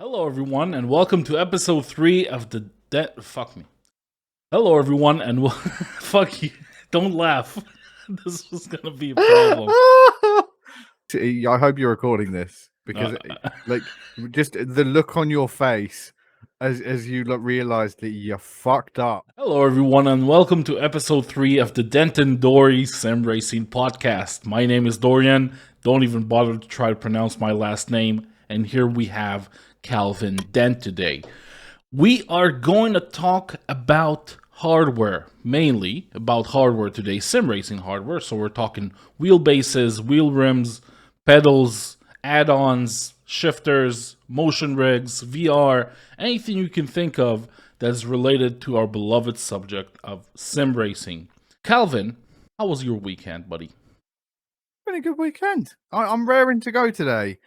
Hello, everyone, and welcome to episode 3 of the Fuck me. Hello, everyone, and fuck you. Don't laugh. This was gonna be a problem. I hope you're recording this because, just the look on your face as you realize that you're fucked up. Hello, everyone, and welcome to episode 3 of the Dent and Dori Sim Racing podcast. My name is Dorian. Don't even bother to try to pronounce my last name. And here we have Calvin Dent today. We are going to talk about hardware, mainly about hardware today, sim racing hardware. So we're talking wheelbases, wheel rims, pedals, add-ons, shifters, motion rigs, VR, anything you can think of that's related to our beloved subject of sim racing. Calvin, how was your weekend, buddy? Been a good weekend. I'm raring to go today.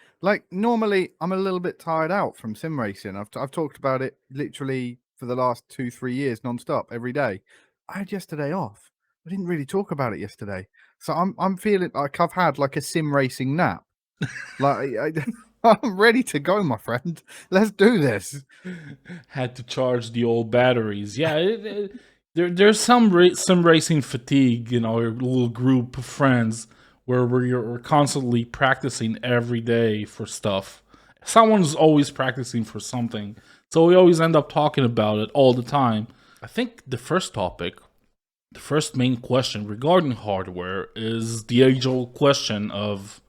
Normally, I'm a little bit tired out from sim racing. I've talked about it literally for the last 2-3 years, non-stop, every day. I had yesterday off. I didn't really talk about it yesterday, so I'm feeling like I've had like a sim racing nap. I'm ready to go, my friend. Let's do this. Had to charge the old batteries. Yeah, there's some racing fatigue in our little group of friends where we're constantly practicing every day for stuff. Someone's always practicing for something, so we always end up talking about it all the time. I think the first topic, the first main question regarding hardware is the age-old question of,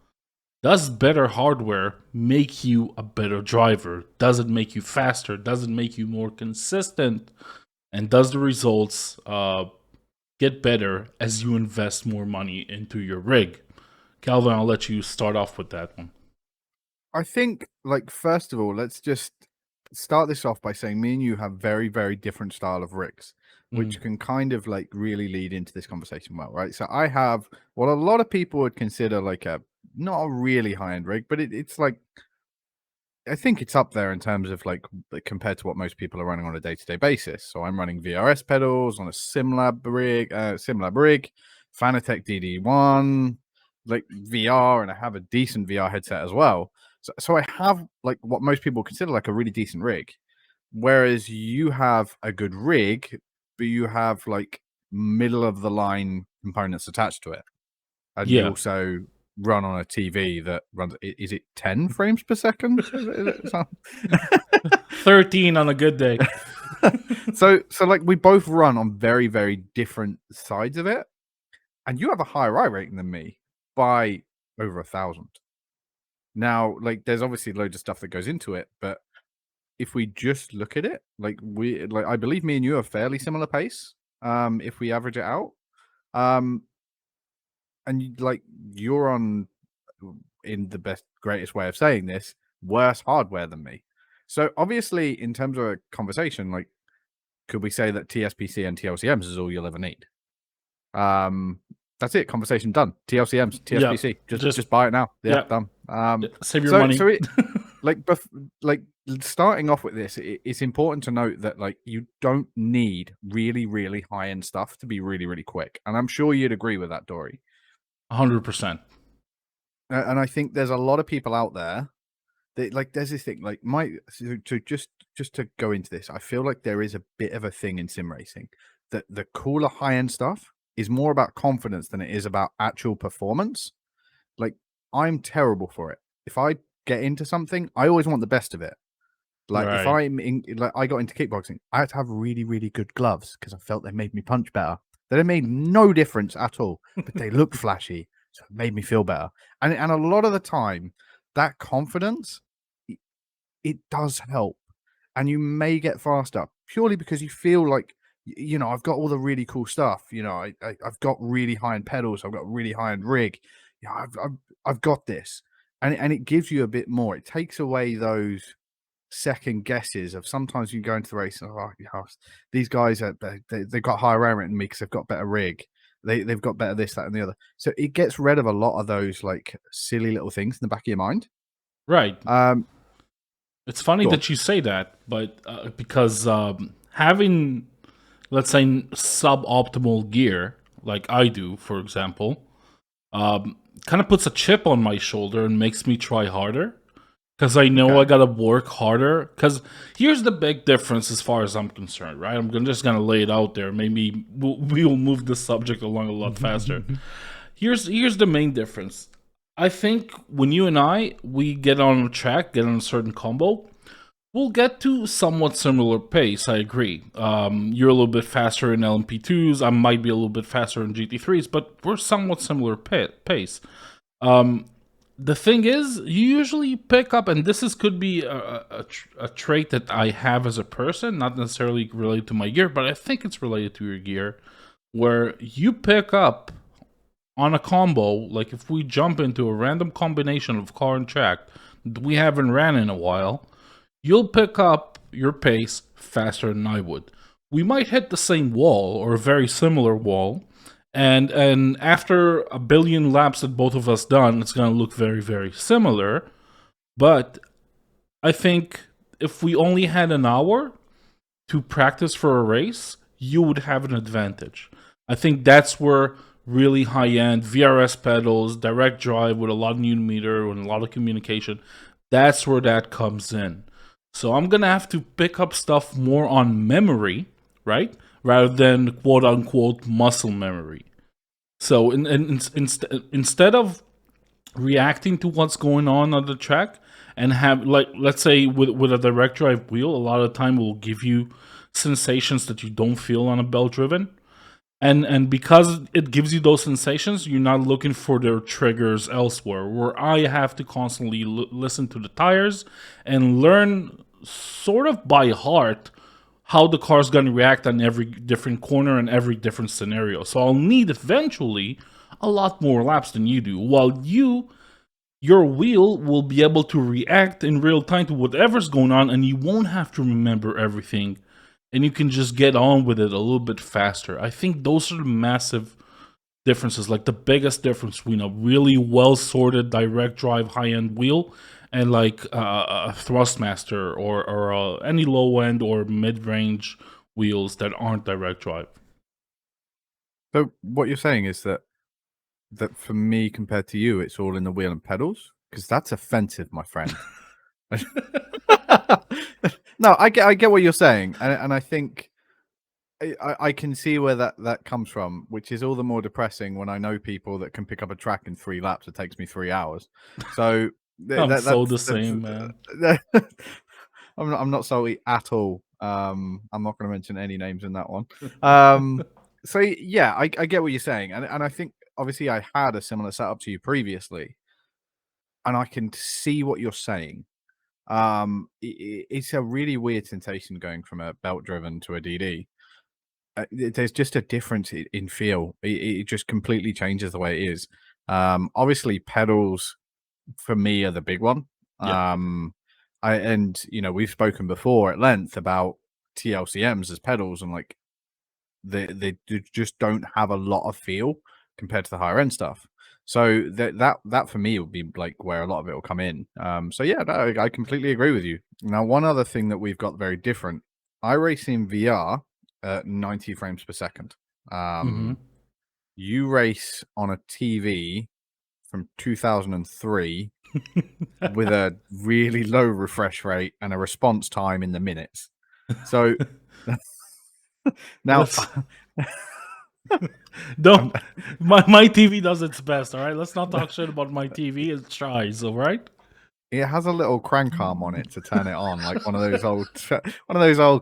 does better hardware make you a better driver? Does it make you faster? Does it make you more consistent? And does the results get better as you invest more money into your rig? Calvin, I'll let you start off with that one. I think, first of all, let's just start this off by saying me and you have very, very different style of rigs, which can kind of really lead into this conversation well, right? So I have what a lot of people would consider not a really high end rig, but it's I think it's up there in terms of compared to what most people are running on a day to day basis. So I'm running VRS pedals on a SimLab rig, Fanatec DD1, VR, and I have a decent VR headset as well. So I have what most people consider a really decent rig, whereas you have a good rig, but you have middle of the line components attached to it, and you Yeah. also run on a TV that runs. Is it 10 frames per second? 13 on a good day. so we both run on very, very different sides of it, and you have a higher I rating than me by over 1,000. Now, there's obviously loads of stuff that goes into it, but if we just look at it, I believe me and you are fairly similar pace. If we average it out, and you're on, in the greatest way of saying this, worse hardware than me. So obviously, in terms of a conversation, could we say that TSPC and TLCMs is all you'll ever need? That's it. Conversation done. TLCMs, TSPC. Yeah, Just buy it now. Yeah, done. Save your money. So starting off with this, it's important to note that you don't need really, really high end stuff to be really, really quick, and I'm sure you'd agree with that, Dori. 100%. And I think there's a lot of people out there that there's this thing just to go into this. I feel like there is a bit of a thing in sim racing that the cooler high end stuff is more about confidence than it is about actual performance. I'm terrible for it. If I get into something, I always want the best of it. If I'm in, I got into kickboxing, I had to have really, really good gloves because I felt they made me punch better. They made no difference at all, but they looked flashy, so it made me feel better. And a lot of the time, that confidence, it does help, and you may get faster purely because you feel like, I've got all the really cool stuff. I've got really high end pedals. I've got really high end rig. Yeah, I've got this, and it gives you a bit more. It takes away those second guesses of sometimes you go into the race and these guys they've got higher air than me because they've got better rig. They've got better this, that, and the other. So it gets rid of a lot of those silly little things in the back of your mind. Right. It's funny that you say that, but because having, let's say, suboptimal gear, like I do, for example, kind of puts a chip on my shoulder and makes me try harder. because I know I Okay. gotta work harder. Because here's the big difference as far as I'm concerned, right? Just gonna lay it out there. Maybe we'll move the subject along a lot faster. Here's the main difference. I think when you and we get on a track, get on a certain combo, we'll get to somewhat similar pace. I agree. You're a little bit faster in LMP2s. I might be a little bit faster in GT3s, but we're somewhat similar pace. Um, the thing is, you usually pick up, and this is could be a trait that I have as a person, not necessarily related to my gear, but I think it's related to your gear, where you pick up on a combo. Like if we jump into a random combination of car and track that we haven't ran in a while, you'll pick up your pace faster than I would. We might hit the same wall or a very similar wall, and after a billion laps that both of us done, it's gonna look very very similar. But I think if we only had an hour to practice for a race, you would have an advantage. I think that's where really high end VRS pedals, direct drive with a lot of newton meter and a lot of communication, that's where that comes in. So I'm gonna have to pick up stuff more on memory, right? Rather than quote unquote muscle memory. So instead of reacting to what's going on the track and have like let's say with a direct drive wheel, a lot of the time it will give you sensations that you don't feel on a belt driven, and because it gives you those sensations, you're not looking for their triggers elsewhere, where I have to constantly listen to the tires and learn sort of by heart how the car's going to react on every different corner and every different scenario. So I'll need eventually a lot more laps than you do, while your wheel will be able to react in real time to whatever's going on, and you won't have to remember everything, and you can just get on with it a little bit faster. I think those are the massive differences, like the biggest difference between a really well sorted direct drive high end wheel and like a Thrustmaster or any low end or mid range wheels that aren't direct drive. So what you're saying is that for me compared to you, it's all in the wheel and pedals, because that's offensive, my friend. No, I get what you're saying, and I think I can see where that comes from, which is all the more depressing when I know people that can pick up a track in 3 laps. It takes me 3 hours. So I'm so the that's same, man. I'm not salty at all. I'm not going to mention any names in that one. So yeah, I get what you're saying, and I think obviously I had a similar setup to you previously, and I can see what you're saying. It's a really weird sensation going from a belt driven to a DD. There's just a difference in feel. It just completely changes the way it is. Obviously, pedals for me are the big one. Yeah. And we've spoken before at length about TLCMs as pedals, and like they just don't have a lot of feel compared to the higher end stuff. So that for me would be like where a lot of it will come in. So yeah, no, I completely agree with you. Now, one other thing that we've got very different, I race in VR at 90 frames per second. Mm-hmm. You race on a TV from 2003 with a really low refresh rate and a response time in the minutes. So now Let's don't. My TV does its best. All right, let's not talk shit about my TV. It tries. All right. it has a little crank arm on it to turn it on, like one of those old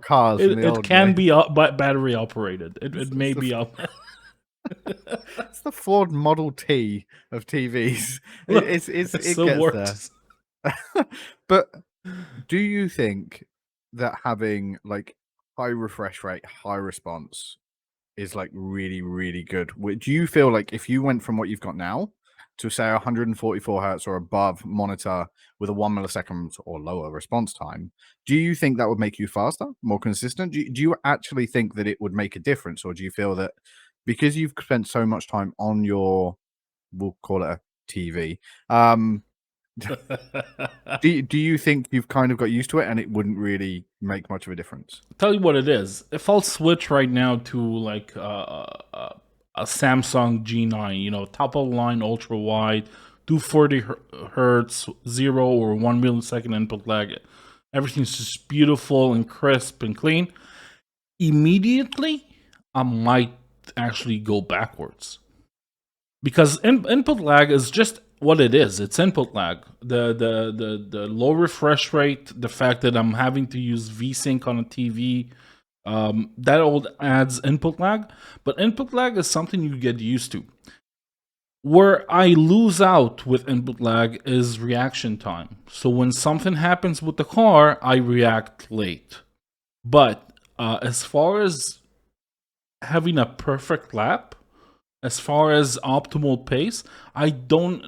cars from the It old can day. be battery operated. It may be up. It's the Ford Model T of TVs. Look, it It still gets there. works. But do you think that having like high refresh rate, high response is like really, really good? Do you feel like if you went from what you've got now to say 144 hertz or above monitor with a 1 millisecond or lower response time, do you think that would make you faster, more consistent? Do you actually think that it would make a difference, or do you feel that because you've spent so much time on your, we'll call it a TV, do you think you've kind of got used to it and it wouldn't really make much of a difference? Tell you what it is. If I'll switch right now to like a Samsung G9, top of the line, ultra wide, 240 hertz, 0 or 1 millisecond input lag. Everything's just beautiful and crisp and clean. Immediately, I might actually go backwards because input lag is just what it is. It's input lag. The low refresh rate, the fact that I'm having to use VSync on a TV, that all adds input lag. But input lag is something you get used to. Where I lose out with input lag is reaction time. So when something happens with the car, I react late. But as far as having a perfect lap, as far as optimal pace, I don't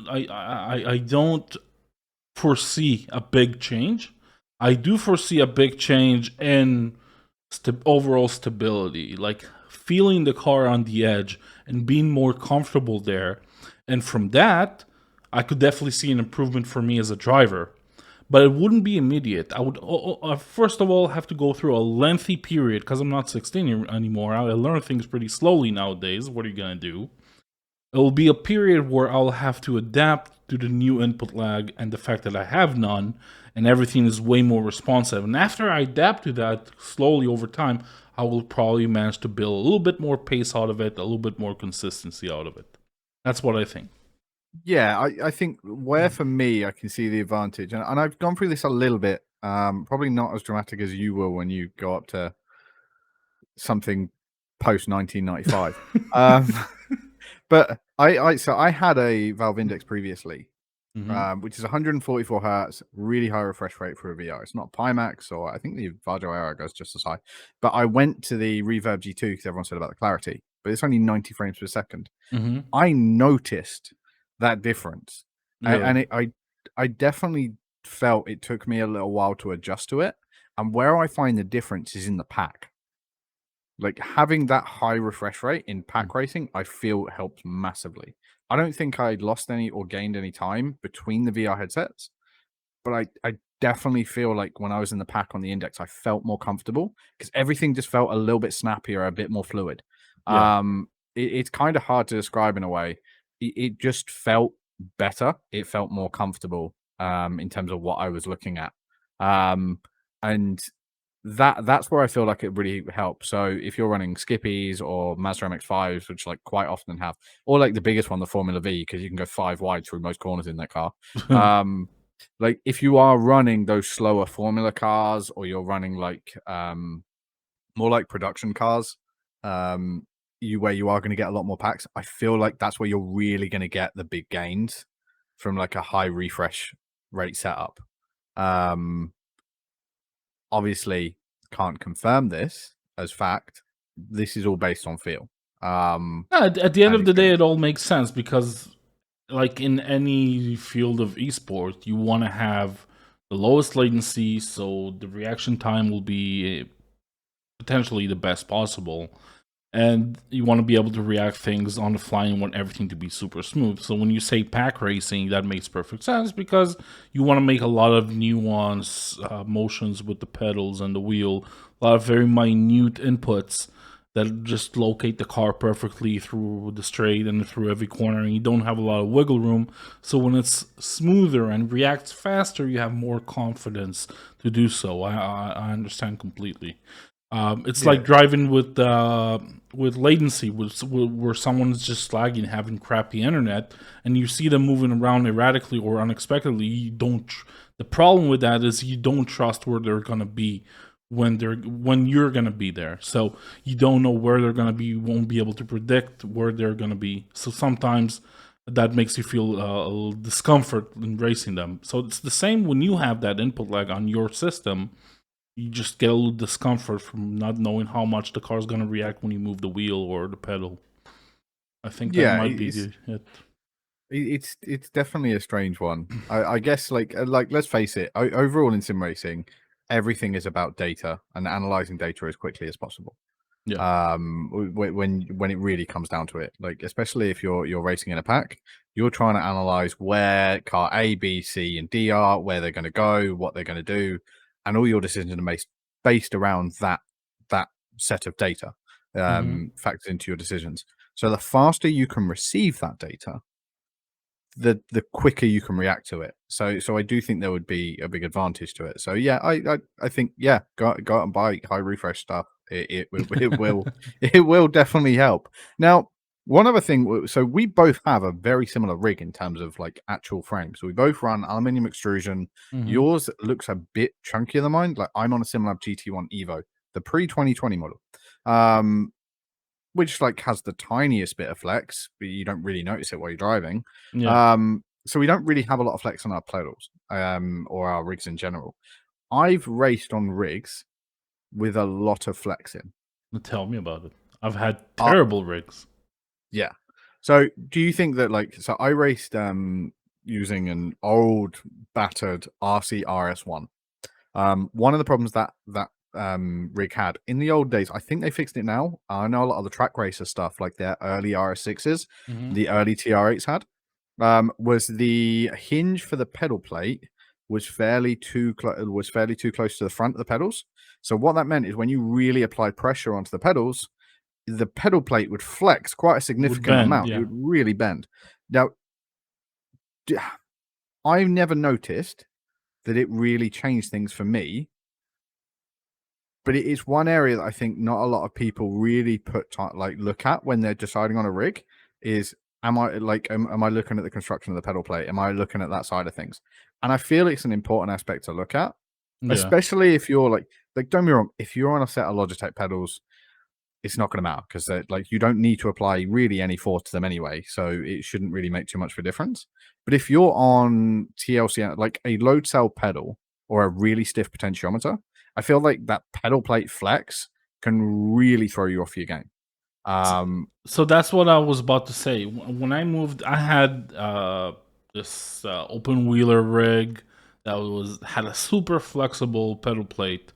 foresee a big change. I do foresee a big change in overall stability, like feeling the car on the edge and being more comfortable there. And from that, I could definitely see an improvement for me as a driver. But it wouldn't be immediate. I would first of all have to go through a lengthy period because I'm not 16 anymore. I learn things pretty slowly nowadays. What are you gonna do? It will be a period where I'll have to adapt to the new input lag and the fact that I have none, and everything is way more responsive. And after I adapt to that slowly over time, I will probably manage to build a little bit more pace out of it, a little bit more consistency out of it. That's what I think. Yeah, I think where for me I can see the advantage, and I've gone through this a little bit, probably not as dramatic as you will when you go up to something post 1995. um, but I had a Valve Index previously, which is 144 hertz, really high refresh rate for a VR. It's not Pimax, or I think the Varjo Aero goes just as high. But I went to the Reverb G2 because everyone said about the clarity, but it's only 90 frames per second. Mm-hmm. I noticed that difference, Really? I definitely felt it took me a little while to adjust to it. And where I find the difference is in the pack. Like having that high refresh rate in pack racing, I feel helps massively. I don't think I lost any or gained any time between the VR headsets, but I definitely feel like when I was in the pack on the Index, I felt more comfortable because everything just felt a little bit snappier, a bit more fluid. Yeah. It's kind of hard to describe in a way. It just felt better. It felt more comfortable in terms of what I was looking at. And that's where I feel like it really helps. So if you're running Skippies or Mazda MX-5s, which like quite often have, or like the biggest one, the Formula V, because you can go 5 wide through most corners in that car. Like if you are running those slower Formula cars, or you're running like more like production cars, where you are going to get a lot more packs, I feel like that's where you're really going to get the big gains from like a high refresh rate setup. Obviously can't confirm this as fact. This is all based on feel. At the end And of the day, experience. it all makes sense because, like in any field of esports, you want to have the lowest latency, so the reaction time will be potentially the best possible. And you want to be able to react things on the fly and want everything to be super smooth. So when you say pack racing, that makes perfect sense because you want to make a lot of nuance motions with the pedals and the wheel, a lot of very minute inputs that just locate the car perfectly through the straight and through every corner, and you don't have a lot of wiggle room. So when it's smoother and reacts faster, you have more confidence to do so. I understand completely. It's Yeah. like driving with latency, where someone's just lagging, having crappy internet, and you see them moving around erratically or unexpectedly. You don't. The problem with that is you don't trust where they're gonna be when you're gonna be there. So you don't know where they're gonna be. You won't be able to predict where they're gonna be. So sometimes that makes you feel a little discomfort in racing them. So it's the same when you have that input lag on your system. You just get a little discomfort from not knowing how much the car's going to react when you move the wheel or the pedal. I think that Yeah, might be it. it's definitely a strange one. I guess like let's face it, overall in sim racing, everything is about data and analyzing data as quickly as possible. Yeah. When it really comes down to it, like especially if you're racing in a pack, you're trying to analyze where car A, B, C, and D are, where they're going to go, what they're going to do, and all your decisions are based around that set of data, Hmm. factors into your decisions. So the faster you can receive that data, the quicker you can react to it. So I do think there would be a big advantage to it. So yeah, I think yeah, go out and buy high refresh stuff. It will it will definitely help. Now, one other thing, so we both have a very similar rig in terms of like actual frames. So we both run aluminium extrusion. Hmm. Yours looks a bit chunkier than mine. Like I'm on a Simlab GT1 Evo, the pre 2020 model. Which like has the tiniest bit of flex, but you don't really notice it while you're driving. Yeah. So we don't really have a lot of flex on our pedals, or our rigs in general. I've raced on rigs with a lot of flex in. Tell me about it. I've had Uh, terrible rigs. yeah. So do you think that like so I raced using an old battered RC RS1. One of the problems that rig had in the old days, I think they fixed it now. I know a lot of the track racer stuff, like their early RS6s, Hmm. the early TR8s had, was the hinge for the pedal plate was fairly too close to the front of the pedals. So what that meant is when you really applied pressure onto the pedal plate would flex quite a Would significant bend, amount. It yeah. would really bend. Now, I've never noticed that it really changed things for me, but it is one area that I think not a lot of people really look at when they're deciding on a rig. Is am I looking at the construction of the pedal plate? Am I looking at that side of things? And I feel it's an important aspect to look at, Yeah. especially if you're like don't be wrong, if you're on a set of Logitech pedals, it's not going to matter because like you don't need to apply really any force to them anyway, so it shouldn't really make too much of a difference. But if you're on TLC, like a load cell pedal or a really stiff potentiometer, I feel like that pedal plate flex can really throw you off your game. So that's what I was about to say. When I moved, I had this open wheeler rig that had a super flexible pedal plate,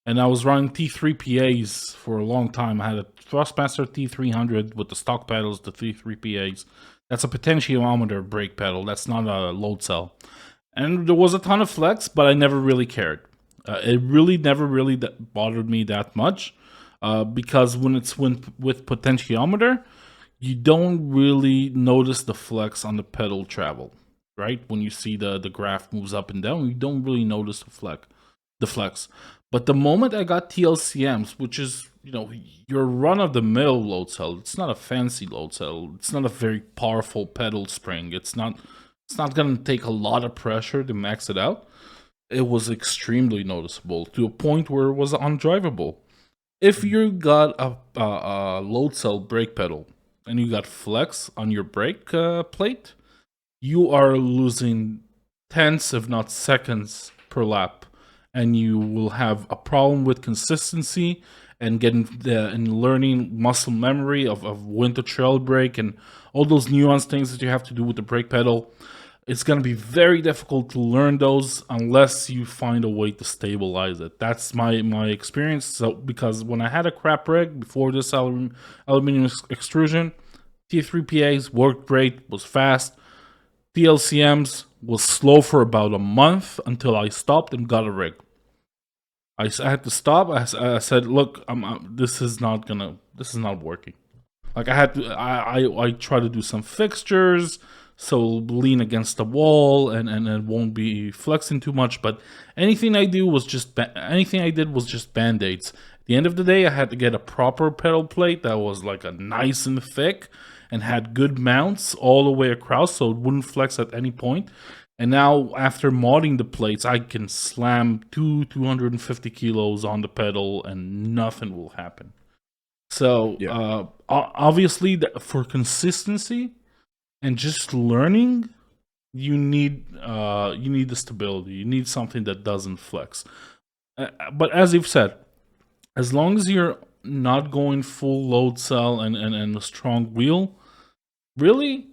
and I was running T3PAs for a long time. I had a Thrustmaster T300 with the stock pedals, the T3PAs. That's a potentiometer brake pedal. That's not a load cell. And there was a ton of flex, but I never really cared. It really never really bothered me that much, because when it's with potentiometer, you don't really notice the flex on the pedal travel, right? When you see the graph moves up and down, you don't really notice the flex. But the moment I got TLCMs, which is your run of the mill load cell, it's not a fancy load cell. It's not a very powerful pedal spring. It's not gonna take a lot of pressure to max it out. It was extremely noticeable to a point where it was undrivable. If you got a load cell brake pedal and you got flex on your brake plate, you are losing tenths, if not seconds, per lap, and you will have a problem with consistency and and learning muscle memory of when to trail brake and all those nuanced things that you have to do with the brake pedal. It's going to be very difficult to learn those unless you find a way to stabilize it. That's my experience. So because when I had a crap rig before this aluminum extrusion, T3PAs worked great, was fast. TLCMs was slow for about a month until I stopped and got a rig. I had to stop. I said, "Look, this is not working." Like I had to, I try to do some fixtures, so lean against the wall and it won't be flexing too much. But anything I did was just band-aids. At the end of the day, I had to get a proper pedal plate that was like a nice and thick and had good mounts all the way across, so it wouldn't flex at any point. And now, after modding the plates, I can slam 250 kilos on the pedal and nothing will happen. So Yeah. obviously, for consistency and just learning, you need the stability. You need something that doesn't flex. But as you've said, as long as you're not going full load cell and a strong wheel, really,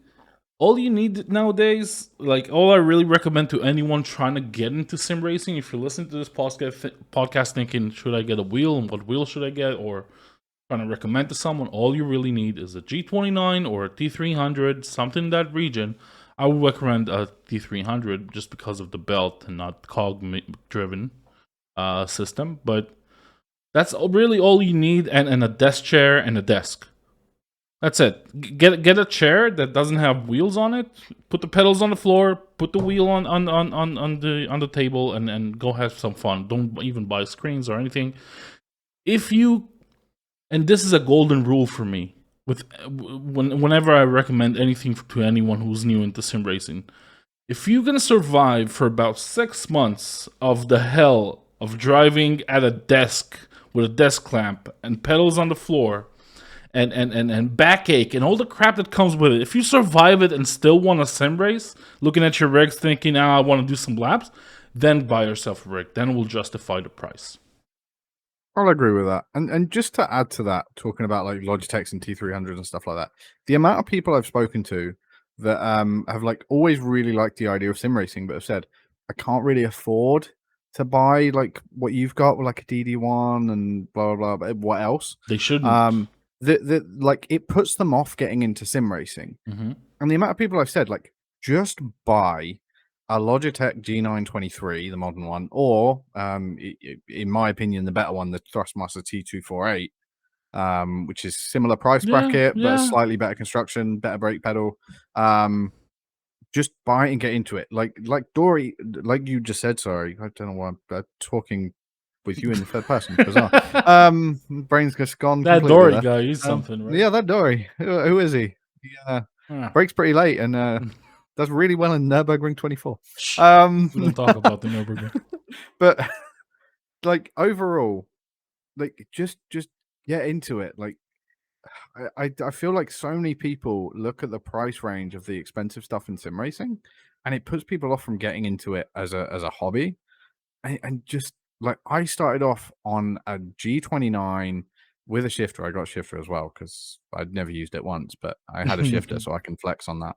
all you need nowadays, like all I really recommend to anyone trying to get into sim racing, if you're listening to this podcast thinking, should I get a wheel and what wheel should I get, or trying to recommend to someone, all you really need is a G29 or a T300, something in that region. I would recommend a T300 just because of the belt and not cog driven system. But that's really all you need, and a desk chair and a desk. That's it. Get a chair that doesn't have wheels on it. Put the pedals on the floor. Put the wheel on the table, and go have some fun. Don't even buy screens or anything. If you, and this is a golden rule for me. Whenever I recommend anything to anyone who's new into sim racing, if you can survive for about 6 months of the hell of driving at a desk with a desk clamp and pedals on the floor and backache and all the crap that comes with it, if you survive it and still want a sim race, looking at your rigs thinking, I want to do some laps, then buy yourself a rig. Then it will justify the price. I'll agree with that. And just to add to that, talking about like Logitechs and T300 and stuff like that, the amount of people I've spoken to that have like always really liked the idea of sim racing, but have said, I can't really afford to buy like what you've got with like a DD1 and blah blah blah. But what else? They shouldn't. The like it puts them off getting into sim racing. Mm-hmm. And the amount of people I've said, like, just buy a Logitech G923, the modern one, or in my opinion, the better one, the Thrustmaster T248, which is similar price bracket, but a slightly better construction, better brake pedal. Just buy it and get into it. Like Dori, like you just said, sorry, I don't know why I'm talking with you in the third person. Bizarre. Brain's just gone That completely Dori there. guy, he's something, right? Yeah, that Dori. Who is he? Yeah. Breaks pretty late and does really well in Nürburgring 24. We don't talk about the Nürburgring. But like overall, like just get into it. Like I feel like so many people look at the price range of the expensive stuff in sim racing, and it puts people off from getting into it as a hobby. And just like I started off on a G29 with a shifter. I got a shifter as well because I'd never used it once, but I had a shifter, so I can flex on that.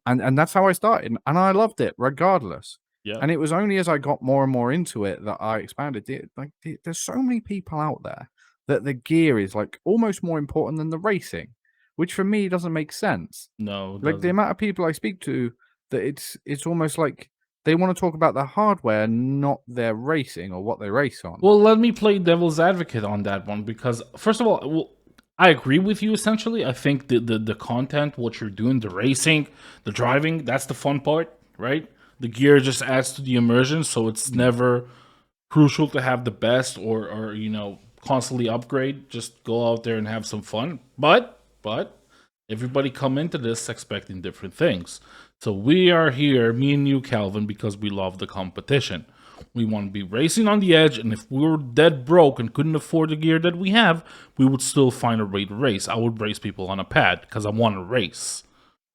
And that's how I started, and I loved it regardless. Yeah. And it was only as I got more and more into it that I expanded it. Like there's so many people out there that the gear is like almost more important than the racing, which for me doesn't make sense. No, Like the amount of people I speak to that it's almost like they want to talk about the hardware, not their racing or what they race on. Well, let me play devil's advocate on that one because, first of all, I agree with you essentially. I think the content, what you're doing, the racing, the driving, that's the fun part, right? The gear just adds to the immersion, so it's never crucial to have the best or constantly upgrade. Just go out there and have some fun. But everybody come into this expecting different things. So we are here, me and you, Calvin, because we love the competition. We want to be racing on the edge, and if we were dead broke and couldn't afford the gear that we have, we would still find a way to race. I would race people on a pad because I want to race,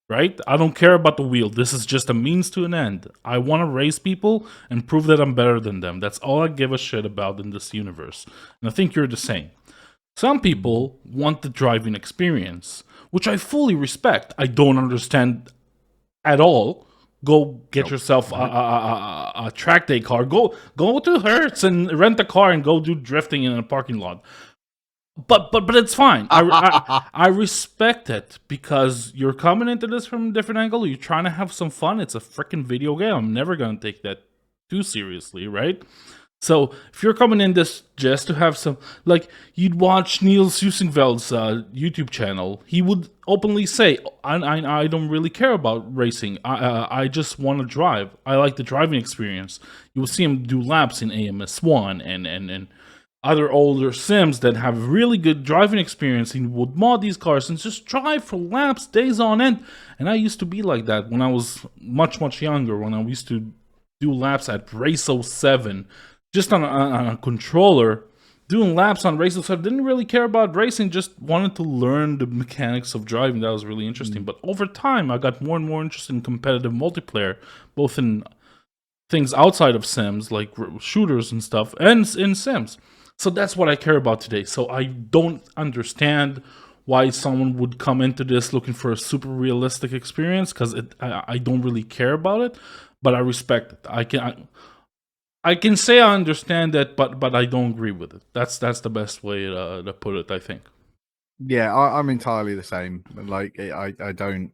right? I don't care about the wheel. This is just a means to an end. I want to race people and prove that I'm better than them. That's all I give a shit about in this universe. And I think you're the same. Some people want the driving experience, which I fully respect. I don't understand at all. Go get yourself a track day car. Go to Hertz and rent a car and go do drifting in a parking lot. But it's fine. I respect it because you're coming into this from a different angle. You're trying to have some fun. It's a freaking video game. I'm never gonna take that too seriously, right? So if you're coming in this just to have some, like you'd watch Niels Husingveld's YouTube channel, he would openly say, "I don't really care about racing. I just want to drive. I like the driving experience." You will see him do laps in AMS1 and other older sims that have really good driving experience. He would mod these cars and just drive for laps, days on end. And I used to be like that when I was much younger. When I used to do laps at Race 07. Just on a controller, doing laps on races. So I didn't really care about racing, just wanted to learn the mechanics of driving. That was really interesting. But over time, I got more and more interested in competitive multiplayer, both in things outside of Sims, like shooters and stuff, and in Sims. So that's what I care about today. So I don't understand why someone would come into this looking for a super realistic experience, because I don't really care about it, but I respect it. I can say I understand that, but I don't agree with it. That's the best way to put it, I think. Yeah, I'm entirely the same. Like I don't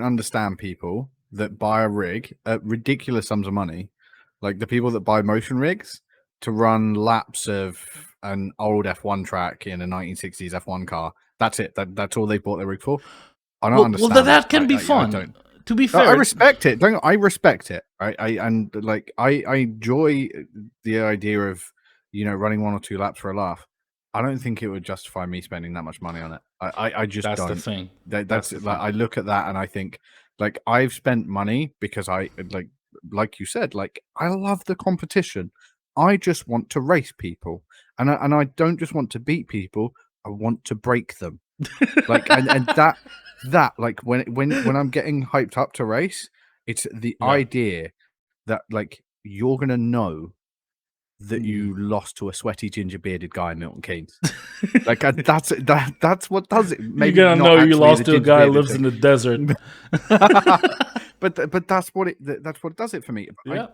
understand people that buy a rig at ridiculous sums of money, like the people that buy motion rigs to run laps of an old F1 track in a 1960s F1 car That's it. That's all they bought their rig for. I don't Well, understand. that can be I fun. don't. To be No, fair, I respect it. Don't I respect it? Right. I enjoy the idea of running 1 or 2 laps for a laugh. I don't think it would justify me spending that much money on it. I just that's don't. the thing. That's the like thing. I look at that and I think like I've spent money because I like you said, like I love the competition. I just want to race people, and I don't just want to beat people. I want to break them. Like and that like when I'm getting hyped up to race, it's the Yeah. idea that like you're gonna know that Ooh. you lost to a sweaty ginger bearded guy in Milton Keynes. Like that's what does it. Maybe You're gonna not know you actually lost the to a ginger guy who bearded lives in thing. the desert. but that's what does it for me. Yeah.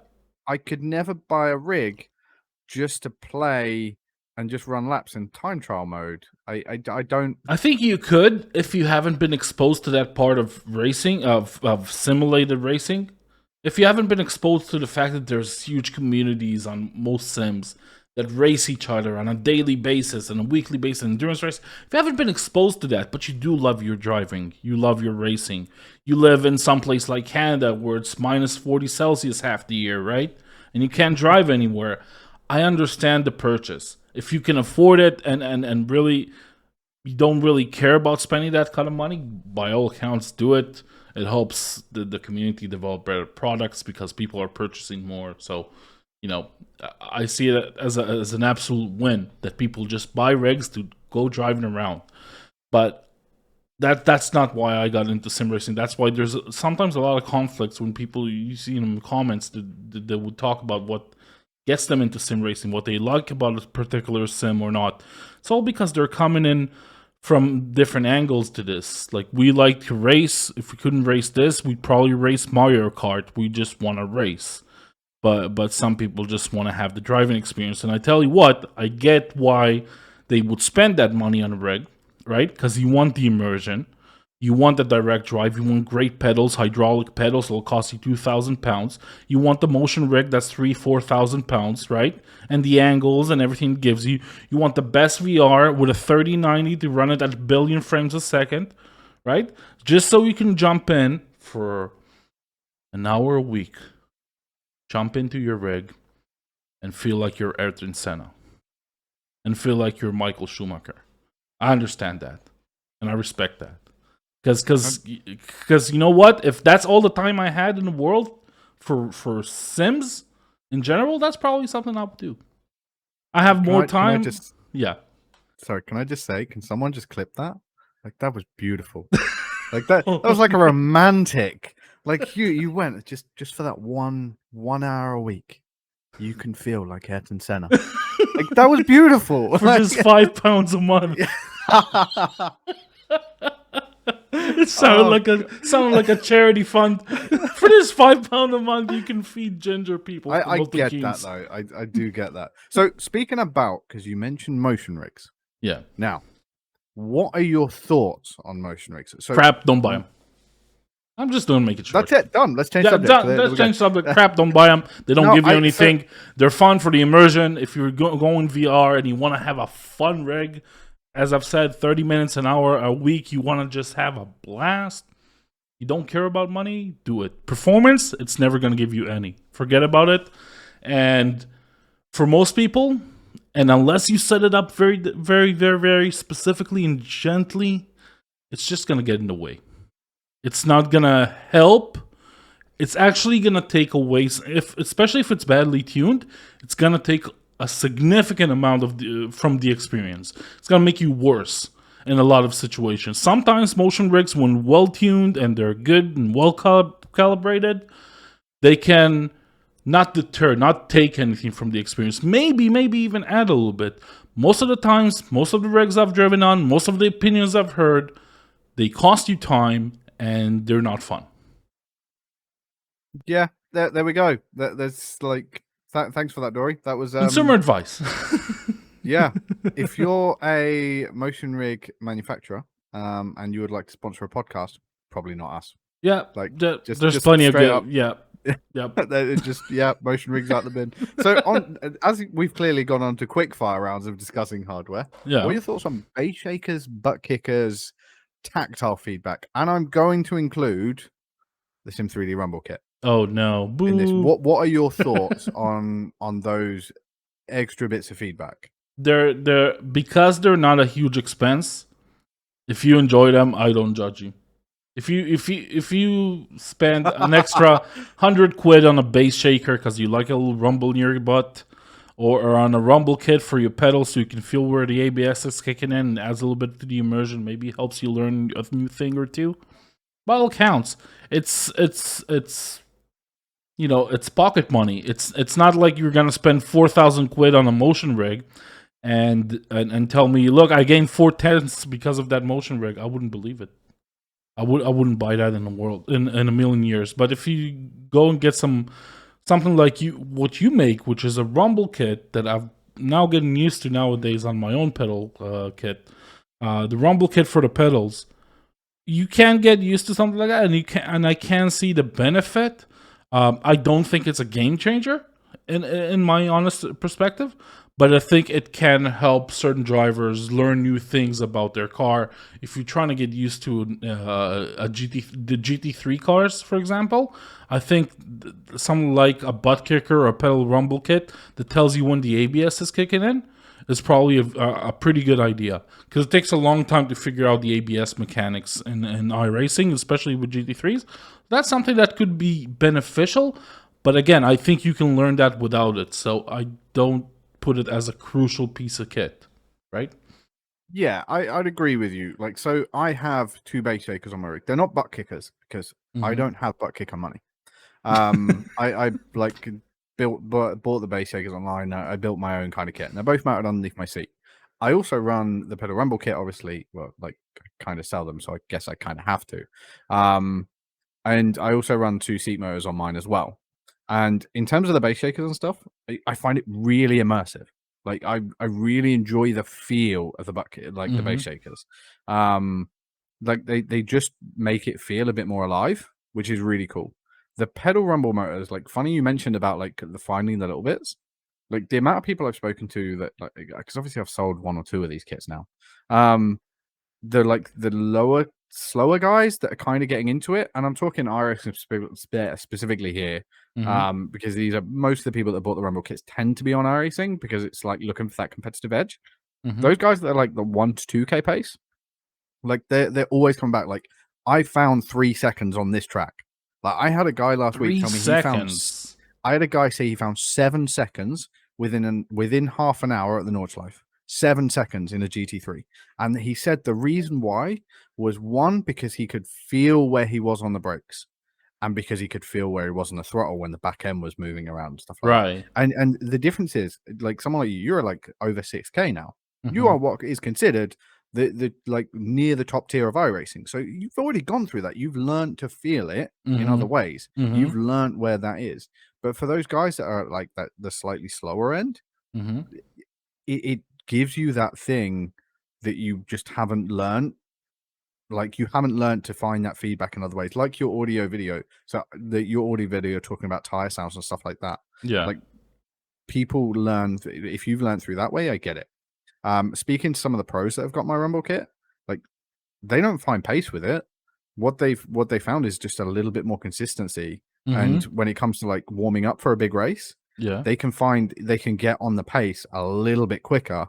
I could never buy a rig just to play and just run laps in time trial mode. I don't. I think you could if you haven't been exposed to that part of racing, of simulated racing. If you haven't been exposed to the fact that there's huge communities on most sims that race each other on a daily basis and a weekly basis, endurance race. If you haven't been exposed to that, but you do love your driving, you love your racing, you live in some place like Canada where it's minus 40 Celsius half the year, right? And you can't drive anywhere. I understand the purchase. If you can afford it and really you don't really care about spending that kind of money, by all accounts, do it. It helps the community develop better products because people are purchasing more. So, I see it as an absolute win that people just buy rigs to go driving around. But that's not why I got into sim racing. That's why there's sometimes a lot of conflicts when people you see in the comments that would talk about what gets them into sim racing, what they like about a particular sim or not. It's all because they're coming in from different angles to this. Like, we like to race. If we couldn't race this, we'd probably race Mario Kart. We just want to race. But some people just want to have the driving experience. And I tell you what, I get why they would spend that money on a rig, right? Because you want the immersion. You want the direct drive. You want great pedals, hydraulic pedals. It'll cost you £2,000. You want the motion rig that's £4,000, right? And the angles and everything it gives you. You want the best VR with a 3090 to run it at a billion frames a second, right? Just so you can jump in for an hour a week. Jump into your rig and feel like you're Ayrton Senna. And feel like you're Michael Schumacher. I understand that. And I respect that. Because you know what? If that's all the time I had in the world for Sims in general, that's probably something I would do. I have more time. Yeah. Sorry, can I just say? Can someone just clip that? Like that was beautiful. Like that was like a romantic. Like you went just for that one hour a week. You can feel like Ayrton Senna. Like that was beautiful for just £5 a month. It sounded like a charity fund. For this £5 a month, you can feed ginger people. I get that though. I do get that. So speaking about, because you mentioned motion rigs. Yeah. Now, what are your thoughts on motion rigs? So crap, don't buy them. I'm just doing make it short. That's it. Done. Let's change subject. Let's change subject. Crap, don't buy them. They don't give you anything. They're fun for the immersion. If you're going VR and you want to have a fun rig, as I've said, 30 minutes, an hour, a week, you want to just have a blast. You don't care about money, do it. Performance, it's never going to give you any. Forget about it. And for most people, and unless you set it up very, very, very, very specifically and gently, it's just going to get in the way. It's not going to help. It's actually going to take away, especially if it's badly tuned, it's going to take a significant amount of from the experience. It's going to make you worse in a lot of situations. Sometimes motion rigs, when well tuned and they're good and well calibrated, they can not deter, not take anything from the experience. Maybe even add a little bit. Most of the times, most of the rigs I've driven on, most of the opinions I've heard, they cost you time and they're not fun. Yeah, there we go. There's like, thanks for that, Dori. That was consumer advice. Yeah, if you're a motion rig manufacturer and you would like to sponsor a podcast, probably not us. Yeah, like there's plenty of good. Yeah, Yep. It just motion rings out the bin. So on as we've clearly gone on to quick fire rounds of discussing hardware, what are Yeah. your thoughts on bass shakers, butt kickers, tactile feedback? And I'm going to include the Sim 3D Rumble kit Oh no. in this. Boo. What are your thoughts on those extra bits of feedback? They're because they're not a huge expense. If you enjoy them, I don't judge you. If you spend an extra £100 on a bass shaker because you like a little rumble in your butt, or on a rumble kit for your pedals so you can feel where the ABS is kicking in and adds a little bit to the immersion, maybe helps you learn a new thing or two. By all counts, it's it's pocket money. It's not like you're gonna spend £4,000 on a motion rig and tell me, look, I gained 4/10 because of that motion rig. I wouldn't believe it. I wouldn't buy that in the world in a million years. But if you go and get something like what you make, which is a rumble kit that I've now getting used to nowadays on my own pedal kit, the rumble kit for the pedals, you can get used to something like that, and I can see the benefit. I don't think it's a game changer in my honest perspective, but I think it can help certain drivers learn new things about their car. If you're trying to get used to the GT3 cars, for example, I think something like a butt kicker or a pedal rumble kit that tells you when the ABS is kicking in is probably a pretty good idea, because it takes a long time to figure out the ABS mechanics in iRacing, especially with GT3s. That's something that could be beneficial, but again, I think you can learn that without it. So I don't put it as a crucial piece of kit, right? Yeah, I'd agree with you. Like, so I have two bass shakers on my rig. They're not butt kickers because I don't have butt kicker money. I like bought the bass shakers online. I built my own kind of kit, and they're both mounted underneath my seat. I also run the pedal rumble kit, obviously. Well, like, kind of sell them, so I guess I kind of have to. And I also run two seat motors on mine as well. And in terms of the bass shakers and stuff, I find it really immersive. Like, I really enjoy the feel of the bucket, like the bass shakers. Like they just make it feel a bit more alive, which is really cool. The pedal rumble motors, like, funny you mentioned about like the finding the little bits. Like, the amount of people I've spoken to that, like, because obviously I've sold one or two of these kits now. The lower, slower guys that are kind of getting into it, and I'm talking Irish specifically here, because these are most of the people that bought the Rumble kits tend to be on iRacing because it's like looking for that competitive edge. Those guys that are like the 1 to 2K pace, like they're always coming back. Like, I found 3 seconds on this track. Like, I had a guy last week Three tell me seconds. I had a guy say he found 7 seconds within half an hour at the Nordschleife. 7 seconds in a GT3. And he said the reason why was, one, because he could feel where he was on the brakes, and because he could feel where he was on the throttle when the back end was moving around and stuff like Right. that. And the difference is, like, someone like you're like over 6K now. You Mm-hmm. are what is considered the like near the top tier of iRacing. So you've already gone through that. You've learned to feel it in other ways. Mm-hmm. You've learned where that is. But for those guys that are like that, the slightly slower end, Mm-hmm. it gives you that thing that you just haven't learned. Like, you haven't learned to find that feedback in other ways, like your audio video. So your audio video talking about tire sounds and stuff like that. Yeah. Like, people learn, if you've learned through that way, I get it. Speaking to some of the pros that have got my Rumble kit, like, they don't find pace with it. What they found is just a little bit more consistency. And when it comes to like warming up for a big race, Yeah. they can get on the pace a little bit quicker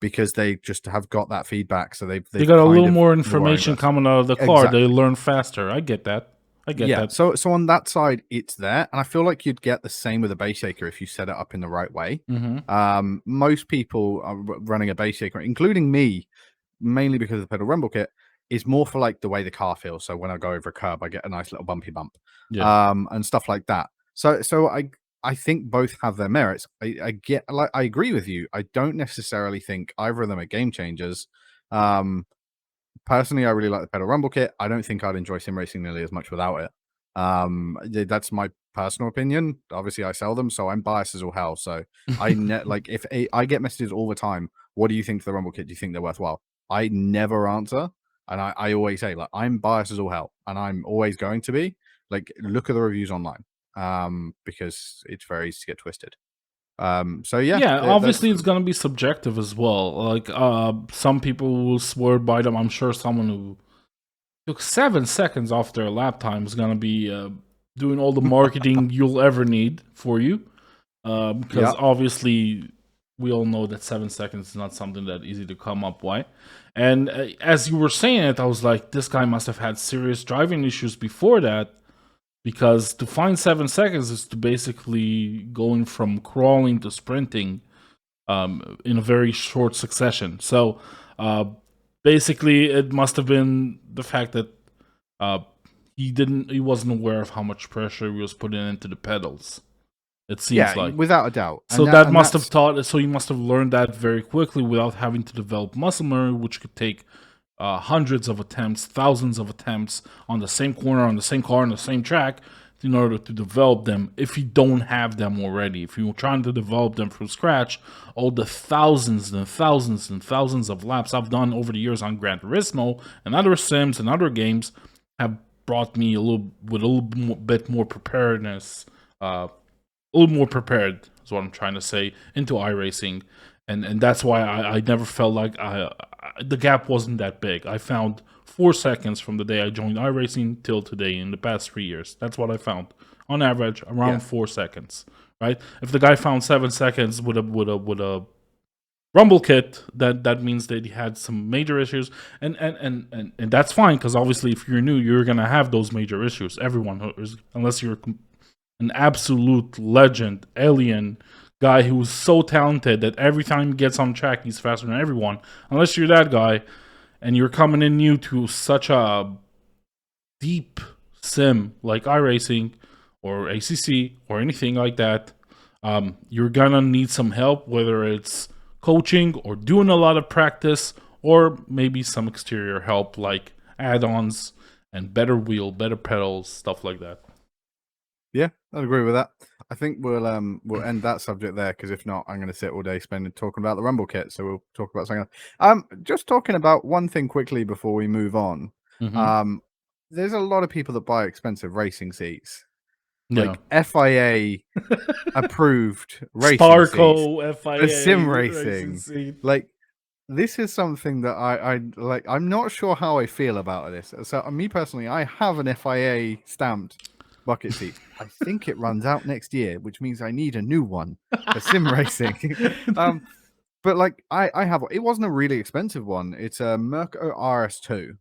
because they just have got that feedback. So They got a kind little of more more information ingress. coming out of the car. Exactly. They learn faster. I get that. I get Yeah. that. So on that side, it's there, and I feel like you'd get the same with a bass shaker if you set it up in the right way. Most people are running a bass shaker, including me, mainly because of the pedal rumble kit, is more for like the way the car feels. So when I go over a curb, I get a nice little bumpy bump, Yeah. and stuff like that. So I think both have their merits. I get, like, I agree with you. I don't necessarily think either of them are game changers. Personally, I really like the pedal rumble kit. I don't think I'd enjoy sim racing nearly as much without it. That's my personal opinion. Obviously, I sell them, so I'm biased as all hell. So like, if I get messages all the time, what do you think of the rumble kit? Do you think they're worthwhile? I never answer, and I always say, like, I'm biased as all hell, and I'm always going to be. Like, look at the reviews online. because it's very easy to get twisted. So yeah, Yeah, that's obviously it's gonna be subjective as well. Like some people will swear by them. I'm sure someone who took 7 seconds off their lap time is gonna be doing all the marketing you'll ever need for you. Because yeah, obviously we all know that 7 seconds is not something that easy to come up by. And as you were saying it, I was like, this guy must have had serious driving issues before that, because to find 7 seconds is to basically going from crawling to sprinting in a very short succession. So uh, basically, it must have been the fact that uh, he wasn't aware of how much pressure he was putting into the pedals. It seems yeah, like. without a doubt, So that that and must have that's taught. So you must have learned that very quickly without having to develop muscle memory, which could take hundreds of attempts, thousands of attempts on the same corner, on the same car, on the same track, in order to develop them. If you don't have them already, if you're trying to develop them from scratch, all the thousands and thousands and thousands of laps I've done over the years on Gran Turismo and other sims and other games have brought me a little bit more preparedness. A little more prepared is what I'm trying to say into iRacing, and that's why I never felt like the gap wasn't that big. I found 4 seconds from the day I joined iRacing till today in the past 3 years. That's what I found on average, yeah, around 4 seconds. Right? If the guy found 7 seconds with a Rumble kit, that means that he had some major issues, and that's fine, because obviously if you're new, you're gonna have those major issues. Everyone is, unless you're an absolute legend, alien guy who's so talented that every time he gets on track, he's faster than everyone. Unless you're that guy and you're coming in new to such a deep sim like iRacing or ACC or anything like that, you're gonna need some help, whether it's coaching or doing a lot of practice, or maybe some exterior help like add-ons and better wheel, better pedals, stuff like that. yeah, I'd agree with that. I think we'll end that subject there, because if not, I'm going to sit all day spending talking about the Rumble kit. So we'll talk about something else. Just talking about one thing quickly before we move on. Mm-hmm. Um, there's a lot of people that buy expensive racing seats, Yeah. like FIA approved racing seats Sparko for sim FIA racing racing. seat. Like, this is something that I like. I'm not sure how I feel about this. So me personally, I have an FIA stamped bucket seat. I think it runs out next year, which means I need a new one for sim racing. But like I have, it wasn't a really expensive one. It's a Merco RS2.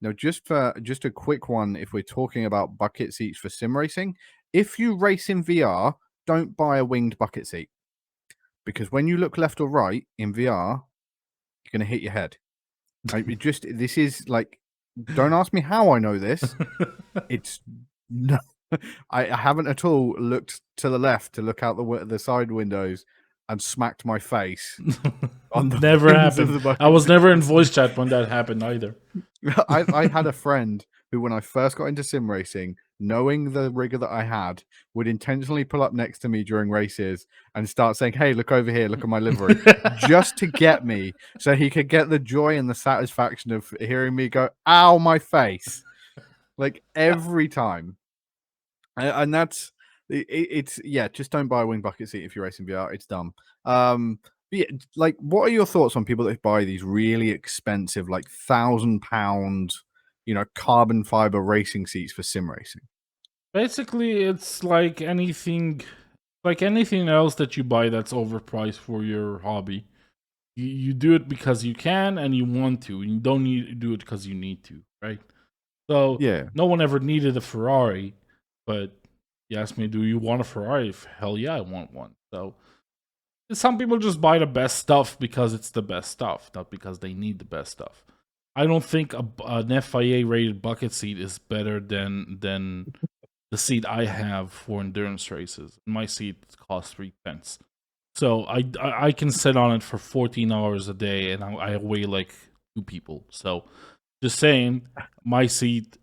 Now just a quick one. If we're talking about bucket seats for sim racing, if you race in VR, don't buy a winged bucket seat, because when you look left or right in VR, you're gonna hit your head. This is like, don't ask me how I know this. It's no, I haven't at all looked to the left to look out the side windows and smacked my face on the Never wings of happened. the I bucket was never in seats. voice chat when that happened either. I had a friend who, when I first got into sim racing, knowing the rigger that I had, would intentionally pull up next to me during races and start saying, "Hey, look over here, look at my livery," just to get me, so he could get the joy and the satisfaction of hearing me go, "Ow, my face!" Like every time. And that's it's yeah. Just don't buy a wing bucket seat if you're racing VR. It's dumb. But yeah, like, what are your thoughts on people that buy these really expensive, like £1,000, carbon fiber racing seats for sim racing? Basically, it's like anything else that you buy that's overpriced for your hobby. You do it because you can and you want to. You don't need to do it because you need to, right? So Yeah, no one ever needed a Ferrari, but you ask me, do you want a Ferrari? Hell yeah, I want one. So some people just buy the best stuff because it's the best stuff, not because they need the best stuff. I don't think an FIA rated bucket seat is better than the seat I have for endurance races. My seat costs 3 pence, so I can sit on it for 14 hours a day, and I weigh like 2 people. So just saying, my seat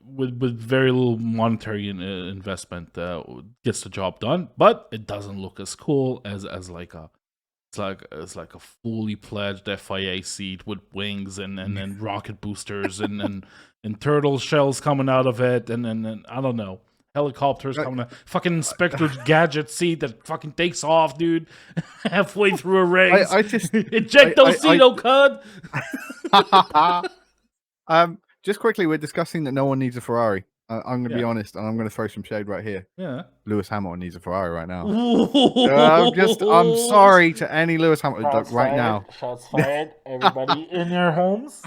with very little monetary investment gets the job done, but it doesn't look as cool as like a it's like a fully pledged FIA seat with wings and rocket boosters and turtle shells coming out of it and I don't know. Helicopters Like, coming. Fucking Inspector Gadget seat that fucking takes off, dude. Halfway through a race. I just, Ejecto seat, oh cud. just quickly, we're discussing that no one needs a Ferrari. I'm going to be Yeah. honest, and I'm going to throw some shade right here. Yeah. Lewis Hamilton needs a Ferrari right now. I'm sorry to any Lewis Hamilton right now. Shots fired. Everybody in their homes.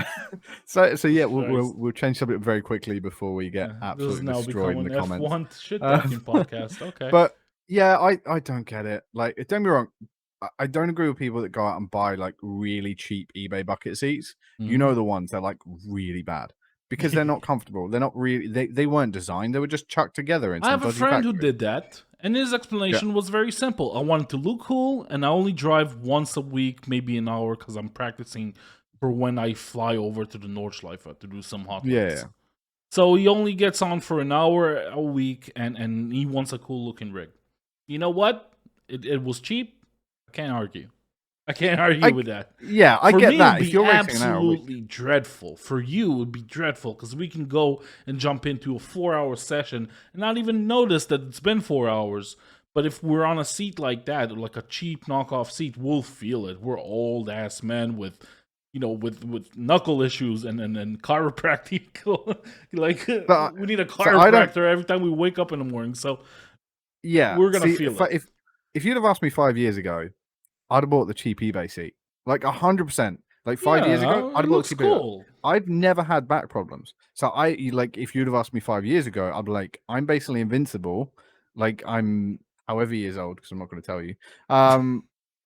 So yeah, we'll change subject very quickly before we get This is absolutely now destroyed in becoming the comments. F1 shit talking podcast. Okay. But yeah, I don't get it. Like, don't get me wrong, I don't agree with people that go out and buy like really cheap eBay bucket seats. You know the ones they're like really bad because they're not comfortable. They're not really. They weren't designed. They were just chucked together in I some have a dodgy friend who factory. did that, and his explanation was very simple. I wanted to look cool, and I only drive once a week, maybe an hour, because I'm practicing for when I fly over to the Nordschleife to do some hot legs. Yeah. So he only gets on for an hour a week, and he wants a cool looking rig. You know what? It was cheap. I can't argue. I can't argue with that. Yeah, I For get me, that. it'd If you're be racing an hour a week, absolutely dreadful. For you, it would be dreadful because we can go and jump into a 4-hour session and not even notice that it's been 4 hours. But if we're on a seat like that, like a cheap knockoff seat, we'll feel it. We're old ass men with, with knuckle issues and chiropractic. Like, we need a chiropractor every time we wake up in the morning. So yeah, we're gonna feel it. If you'd have asked me 5 years ago, I'd have bought the cheap eBay seat, like 100%. Like 5 years ago, I'd have bought the cheap eBay. I've never had back problems, so if you'd have asked me 5 years ago, I'd be like, I'm basically invincible. Like, I'm however years old, because I'm not going to tell you.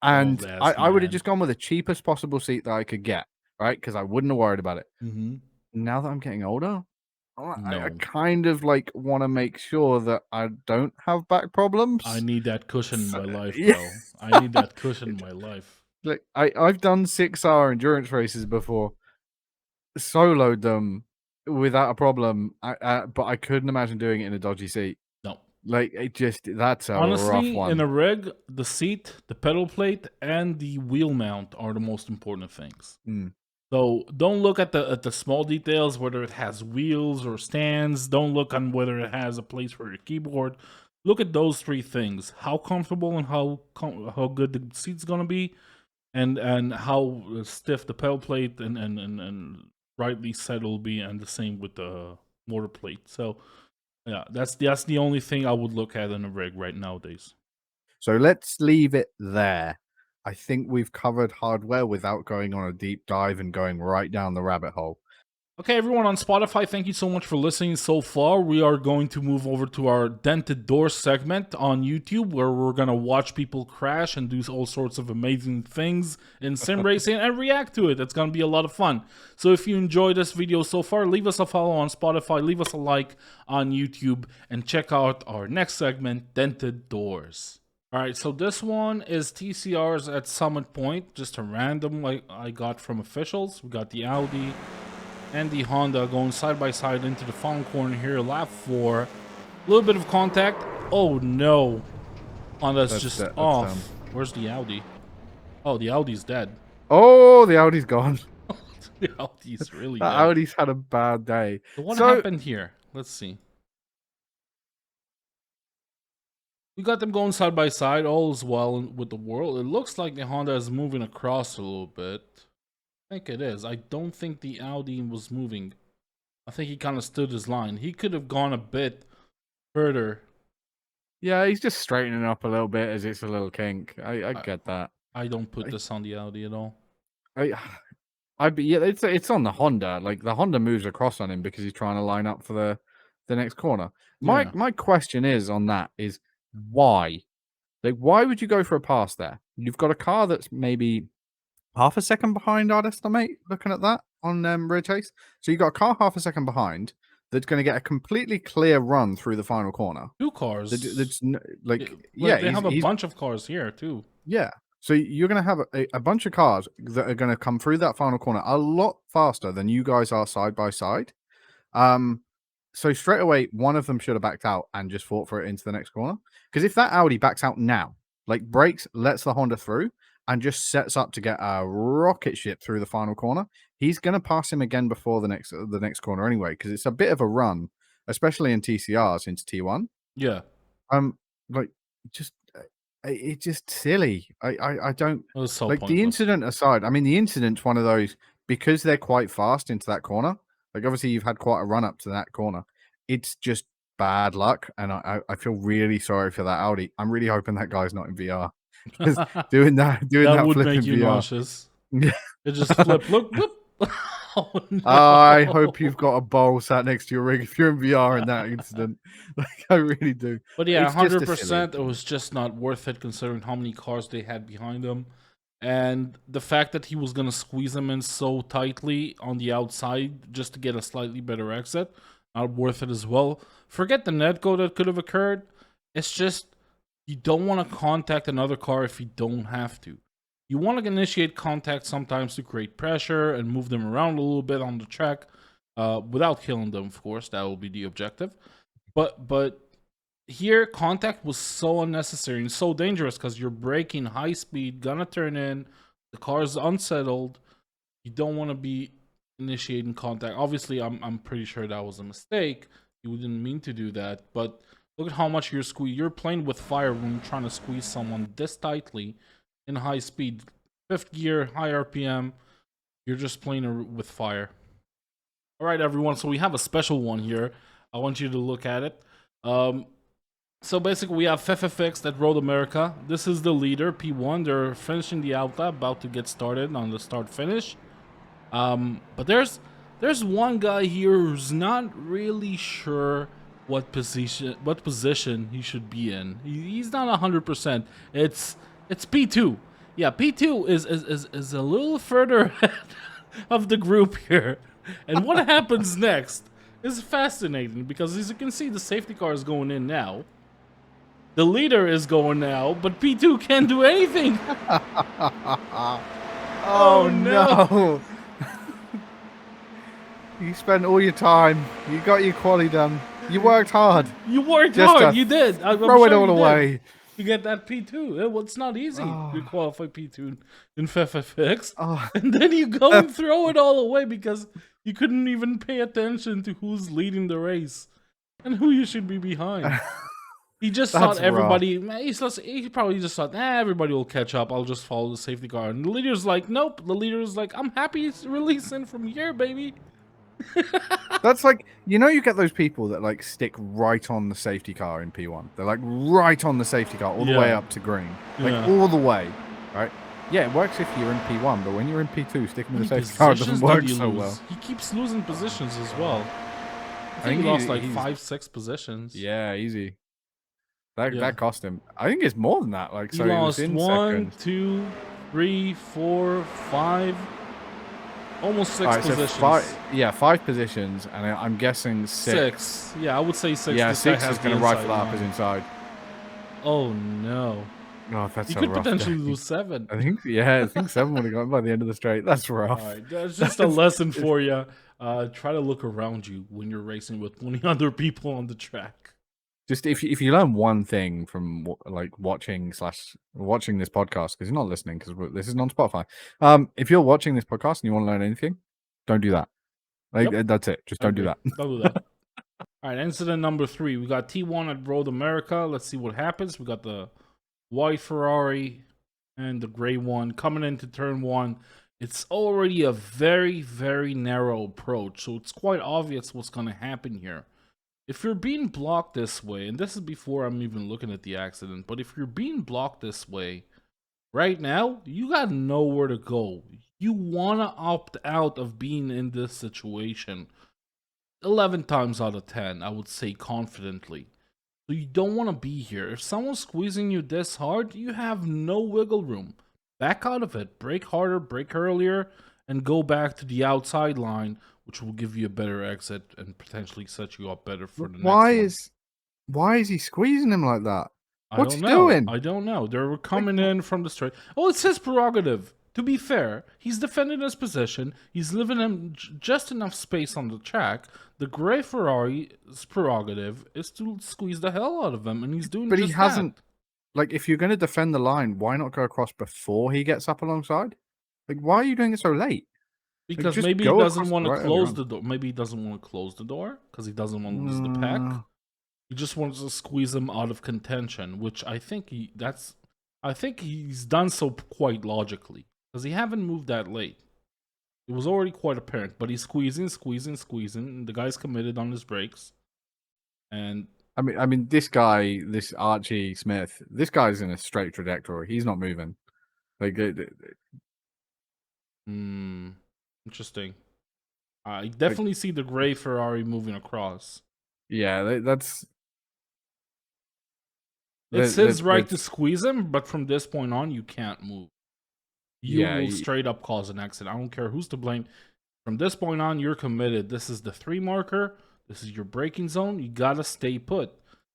And I would have just gone with the cheapest possible seat that I could get, right? Because I wouldn't have worried about it. Now that I'm getting older, I kind of like want to make sure that I don't have back problems. I need that cushion in my life, bro. I need that cushion in my life. Like, I've done 6-hour endurance races before, soloed them without a problem, but I couldn't imagine doing it in a dodgy seat. No. Like, that's a honestly, rough one. In a rig, the seat, the pedal plate, and the wheel mount are the most important things. So don't look at the small details, whether it has wheels or stands. Don't look on whether it has a place for your keyboard. Look at those 3 things: how comfortable and how good the seat's gonna be, and how stiff the pedal plate and rightly set will be, and the same with the motor plate. So yeah, that's the only thing I would look at in a rig right nowadays. So let's leave it there. I think we've covered hardware without going on a deep dive and going right down the rabbit hole. Okay, everyone on Spotify, thank you so much for listening so far. We are going to move over to our Dented Doors segment on YouTube, where we're going to watch people crash and do all sorts of amazing things in sim racing and react to it. It's going to be a lot of fun. So if you enjoyed this video so far, leave us a follow on Spotify, leave us a like on YouTube, and check out our next segment, Dented Doors. All right, so this one is TCRs at Summit Point, just a random like I got from officials. We got the Audi and the Honda going side by side into the final corner here, lap 4. A little bit of contact. Oh no, Honda's just off. Where's the Audi? Oh, the Audi's dead. Oh, the Audi's gone. The Audi's really dead. The Audi's had a bad day. So what happened here? Let's see. We got them going side by side. All is well with the world. It looks like the Honda is moving across a little bit. I think it is. I don't think the Audi was moving. I think he kind of stood his line. He could have gone a bit further. Yeah, he's just straightening up a little bit as it's a little kink. I get that. I don't put this on the Audi at all. It's on the Honda. Like, the Honda moves across on him because he's trying to line up for the next corner. My question is on that is why? Like, why would you go for a pass there? You've got a car that's maybe half a second behind, I'd estimate, looking at that on rear chase. So you've got a car half a second behind that's going to get a completely clear run through the final corner. 2 cars. They have a bunch of cars here too. Yeah. So you're going to have a bunch of cars that are going to come through that final corner a lot faster than you guys are side by side. So straight away, one of them should have backed out and just fought for it into the next corner. Because if that Audi backs out now, like brakes, lets the Honda through, and just sets up to get a rocket ship through the final corner, he's going to pass him again before the next corner anyway, because it's a bit of a run especially in TCRs into T1. Yeah, Like just it's just silly. I don't it was so like the pointless. incident aside. I mean, the incident's one of those because they're quite fast into that corner. Like obviously, you've had quite a run up to that corner. It's just bad luck, and I feel really sorry for that Audi. I'm really hoping that guy's not in VR because doing That that would flip make in you VR. nauseous. Yeah. It just flip, look, whoop. Oh I hope you've no. got a bowl sat next to your rig if you're in VR in that incident. Like I really do. But yeah, It's just a silly 100%. It was just not worth it considering how many cars they had behind him, and the fact that he was gonna squeeze them in so tightly on the outside just to get a slightly better exit. Not worth it as well. Forget the net go that could have occurred. It's just you don't want to contact another car if you don't have to. You want to initiate contact sometimes to create pressure and move them around a little bit on the track, without killing them. Of course, that will be the objective. But here contact was so unnecessary and so dangerous because you're braking high speed, gonna turn in, the car is unsettled. You don't want to be initiating contact. Obviously, I'm pretty sure that was a mistake. You didn't mean to do that, but look at how much you're playing with fire when you're trying to squeeze someone this tightly in high speed, fifth gear, high RPM. You're just playing with fire. All right, everyone. So we have a special one here. I want you to look at it. So basically, we have FFX at Road America. This is the leader, P1. They're finishing the outlet, about to get started on the start-finish. But there's one guy here who's not really sure what position he should be in. He's not 100%. It's P2. Yeah, P2 is a little further ahead of the group here. And what happens next is fascinating because as you can see, the safety car is going in now. The leader is going now, but P2 can't do anything. Oh no! You spent all your time. You got your quali done. You worked hard. You worked Just hard. to You did. I'm Throw it sure all you did. away. You get that P2. It's not easy to qualify P2 in FFX. Oh. And then you go and throw it all away because you couldn't even pay attention to who's leading the race and who you should be behind. He just thought everybody, he probably just thought, everybody will catch up. I'll just follow the safety car. And the leader's like, nope. The leader's like, I'm happy to releasing from here, baby. That's like, you get those people that like stick right on the safety car in P1. They're like right on the safety car all the way up to green. Like all the way, right? Yeah, it works if you're in P1, but when you're in P2, sticking with the safety car doesn't work so well. He keeps losing positions as well. I think he lost like 5-6 positions. Yeah, easy. That cost him. I think it's more than that. Like, he so lost he was in 1, second. 2, 3, 4, 5, almost 6 positions. So 5 positions, and I'm guessing 6. Yeah, I would say 6. Yeah, 6 is going to rifle that up his inside. Oh no! Oh, that's you so could rough. potentially lose 7. I think 7 would have gone by the end of the straight. That's rough. All right, that's just a lesson for you. Try to look around you when you're racing with 20 other people on the track. Just if you learn one thing from like watching this podcast, because you're not listening because this isn't on Spotify. If you're watching this podcast and you want to learn anything, don't do that. Like that's it. Just don't do that. Don't do that. All right, incident number 3. We got T1 at Road America. Let's see what happens. We got the white Ferrari and the gray one coming into turn 1. It's already a very, very narrow approach, so it's quite obvious what's going to happen here. If you're being blocked this way, and this is before I'm even looking at the accident, but if you're being blocked this way, right now, you got nowhere to go. You want to opt out of being in this situation. 11 times out of 10, I would say confidently. So you don't want to be here. If someone's squeezing you this hard, you have no wiggle room. Back out of it. Brake harder, brake earlier, and go back to the outside line, which will give you a better exit and potentially set you up better for the next one. Why is he squeezing him like that? What's he doing? I don't know. They're coming in from the straight. Oh, it's his prerogative. To be fair, he's defending his position. He's leaving him just enough space on the track. The gray Ferrari's prerogative is to squeeze the hell out of him, and he's doing But just he hasn't. that. Like, if you're going to defend the line, why not go across before he gets up alongside? Like, why are you doing it so late? Like, Because just maybe he go doesn't across want the to right over close on. the door. Maybe he doesn't want to close the door because he doesn't want to lose the pack. Mm, He just wants to squeeze him out of contention, which I think he's done so quite logically because he haven't moved that late. It was already quite apparent, but he's squeezing, squeezing, squeezing. And the guy's committed on his brakes, and I mean, this guy, this Archie Smith, this guy's in a straight trajectory. He's not moving. Like, hmm, interesting. I like, definitely see the gray Ferrari moving across. yeah, It's his right to that's squeeze him, but from this point on, you can't move. You yeah, will straight up cause an accident. I don't care who's to blame. From this point on, you're committed. This is the 3 marker. This is your braking zone. You gotta stay put.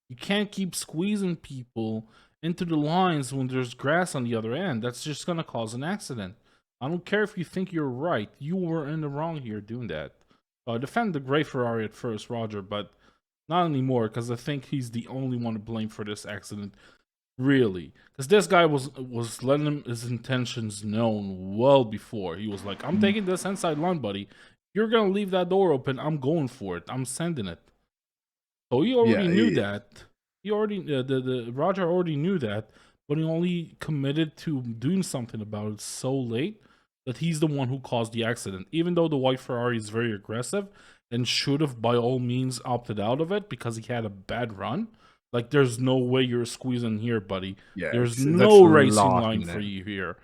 You can't keep squeezing people into the lines when there's grass on the other end. That's just gonna cause an accident. I don't care if you think you're right. You were in the wrong here doing that. I defend the gray Ferrari at first, Roger, but not anymore because I think he's the only one to blame for this accident. Really, because this guy was letting his intentions known well before. He was like, "I'm mm, taking this inside line, buddy. You're gonna leave that door open. I'm going for it. I'm sending it." So he already yeah, knew that. He already the Roger already knew that, but he only committed to doing something about it so late that he's the one who caused the accident. Even though the white Ferrari is very aggressive and should have by all means opted out of it because he had a bad run. Like, there's no way you're squeezing here, buddy. yeah. There's That's no racing last line for minute. you here.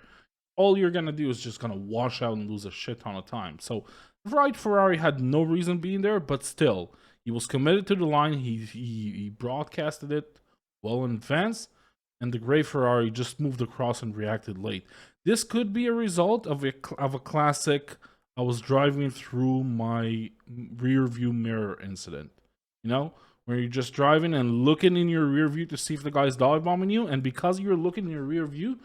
All you're gonna do is just gonna wash out and lose a shit ton of time. So, right, Ferrari had no reason being there, but still, he was committed to the line. He broadcasted it well in advance, and the gray Ferrari just moved across and reacted late. This could be a result of a classic. I was driving through my rear view mirror incident. You know, where you're just driving and looking in your rear view to see if the guy's dog bombing you, and because you're looking in your rear view,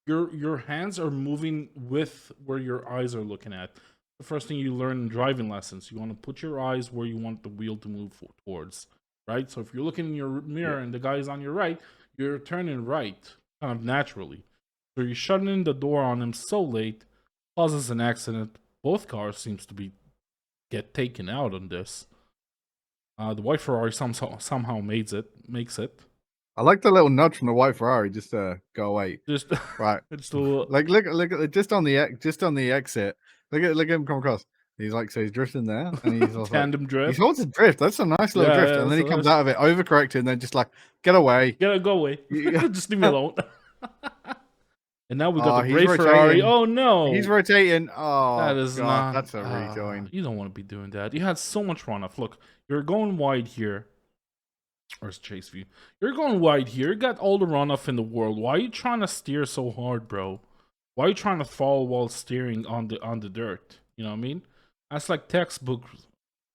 your hands are moving with where your eyes are looking at. The first thing you learn in driving lessons, you want to put your eyes where you want the wheel to move towards, right? So if you're looking in your Yeah, mirror and the guy is on your right, you're turning right kind of naturally. So you're shutting in the door on him so late, causes an accident. Both cars seems to be get taken out on this. The white Ferrari somehow makes it. I like the little nudge from the white Ferrari just to go away. Just Right, it's a little like look at just on the exit. Look at him come across. He's like, so he's drifting there, and he's also like, tandem he drift. holds a drift. That's a nice little Yeah, drift, yeah. and then he So comes that's out of it overcorrected, and then just like, get away. gotta go away. Yeah. Just leave me alone. And now we got Oh, the he's gray Ferrari. rotating. Oh He's no, rotating. that Oh is god, not. that's a rejoin. You don't want to be doing that. You had so much runoff. Look, you're going wide here. Where's chase view? You're going wide here. You got all the runoff in the world. Why are you trying to steer so hard, bro? Why are you trying to fall while steering on the dirt? You know what I mean? That's like textbook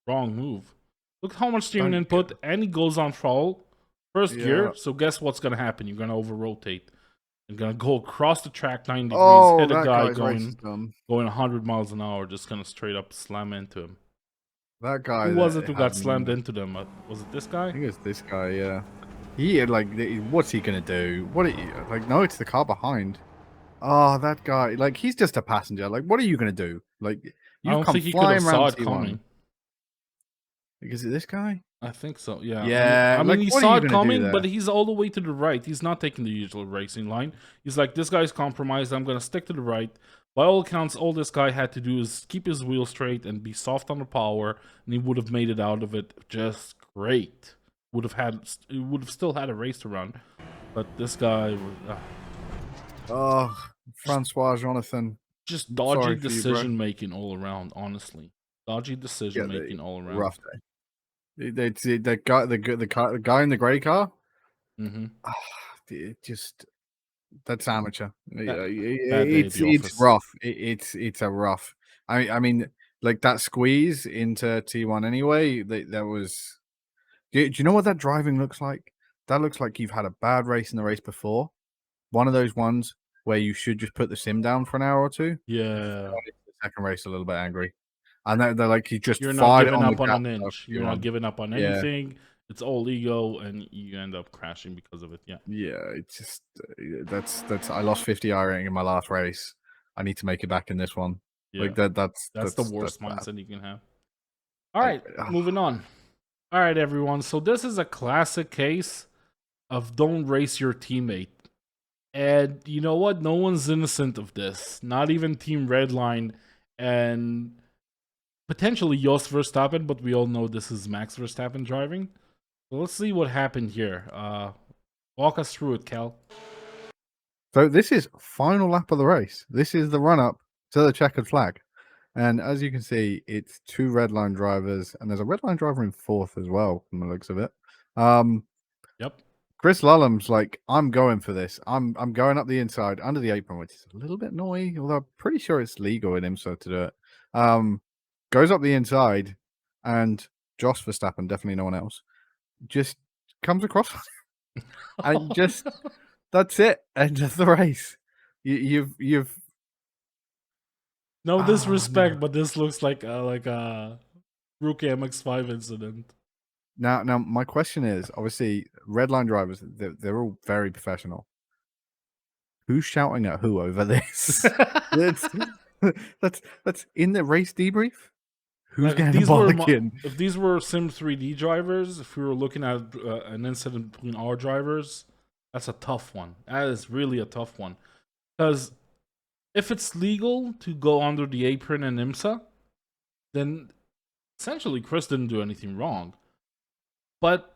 wrong move. Look how much steering Don't. input, and he goes on fall. First Yeah. gear. So guess what's gonna happen? You're gonna over rotate. You're gonna go across the track 9 degrees, Oh, hit a that guy guy's race is going done. 100 miles an hour, just gonna straight up slam into him. That guy Who was it that who got had slammed into them? Was it this I guy? think it's this guy. Yeah. He had like, what's he gonna do? Like? No, it's the car behind. Oh, that guy. Like, he's just a passenger. Like, what are you gonna do? Like, I you've don't come think he could have flying saw around it T1. coming. Like, is it this guy? I think so. Yeah. Yeah. I mean, Like, he what are saw you it gonna do coming, there? but he's all the way to the right. He's not taking the usual racing line. He's like, this guy's compromised. I'm gonna stick to the right. By all accounts, all this guy had to do is keep his wheel straight and be soft on the power, and he would have made it out of it just great. He would have still had a race to run, but this guy was Oh, just Francois Jonathan. just dodgy Sorry for you, bro. decision making all around. Honestly, dodgy Yeah, decision making all around. rough day. The guy, the guy in the grey car. Mm-hmm. Ah, it just that's amateur. Bad, bad day at the It's office. rough. It's a rough. I mean, like that squeeze into T1 anyway. That was. Do you know what that driving looks like? That looks like you've had a bad race in the race before. One of those ones where you should just put the sim down for an hour or two. Yeah. The second race a little bit angry, and they're like you just You're not fired it giving on the up on gas. an inch. You're not T1. giving up on Yeah. anything. It's all ego, and you end up crashing because of it. Yeah. Yeah, it's just that's I lost 50 I rating in my last race. I need to make it back in this one. Yeah, Like that's that's the that's worst bad. mindset you can have. All Like, right, moving on. All right, everyone. So this is a classic case of don't race your teammate. And you know what? No one's innocent of this. Not even Team Redline and potentially Jos Verstappen, but we all know this is Max Verstappen driving. So let's see what happened here. Walk us through it, Cal. so this is final lap of the race. This is the run up to the checkered flag. And as you can see, it's two red line drivers, and there's a red line driver in fourth as well, from the looks of it. Yep. Chris Lullum's like, I'm going for this. I'm going up the inside under the apron, which is a little bit annoying, although I'm pretty sure it's legal in IMSA to do it. Goes up the inside, and Jos Verstappen, definitely no one else, just comes across and just that's it. End of the race. You've No oh disrespect, no. but this looks like a rookie MX5 incident. Now my question is, obviously, red line drivers, they're all very professional. Who's shouting at who over this? That's that's in the race debrief. Who's Like getting a bargain? if these were Sim 3D drivers, if we were looking at an incident between our drivers, that's a tough one. That is really a tough one because if it's legal to go under the apron in IMSA, then essentially Chris didn't do anything wrong. But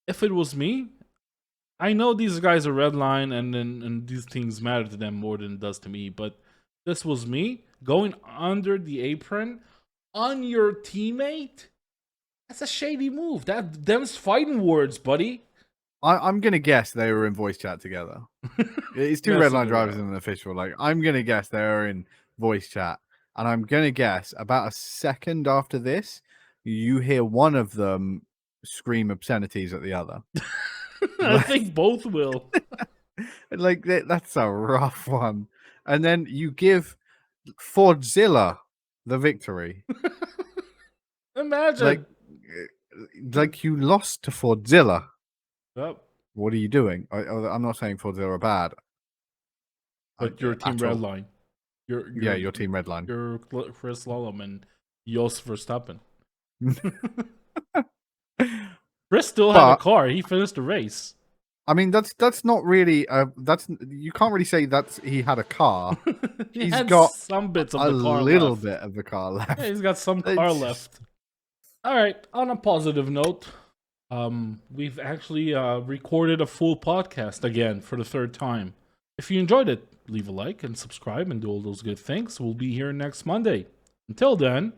if it was me, I know these guys are red line and these things matter to them more than it does to me. But this was me going under the apron on your teammate. That's a shady move. Them's fighting words, buddy. I'm gonna guess they were in voice chat together. It's two red Messing line drivers around. and an official. Like, I'm gonna guess they were in voice chat, and I'm gonna guess about a second after this, you hear one of them scream obscenities at the other. I think both will. Like that's a rough one. And then you give Fordzilla the victory. Like, Imagine. like you lost to Fordzilla. Yep. What are you doing? I'm not saying Fordzilla are bad But your team at all. redline. Yeah, your team Redline. You're Chris Lallum and Jos Verstappen. Chris still had a But car. He finished the race. I mean, that's not really. That's you can't really say that he had a car. He He's had got some bits of a the car little left. bit of the car left. Yeah, he's got some car It's left. All right. On a positive note, we've actually recorded a full podcast again for the third time. If you enjoyed it, leave a like and subscribe and do all those good things. We'll be here next Monday. Until then,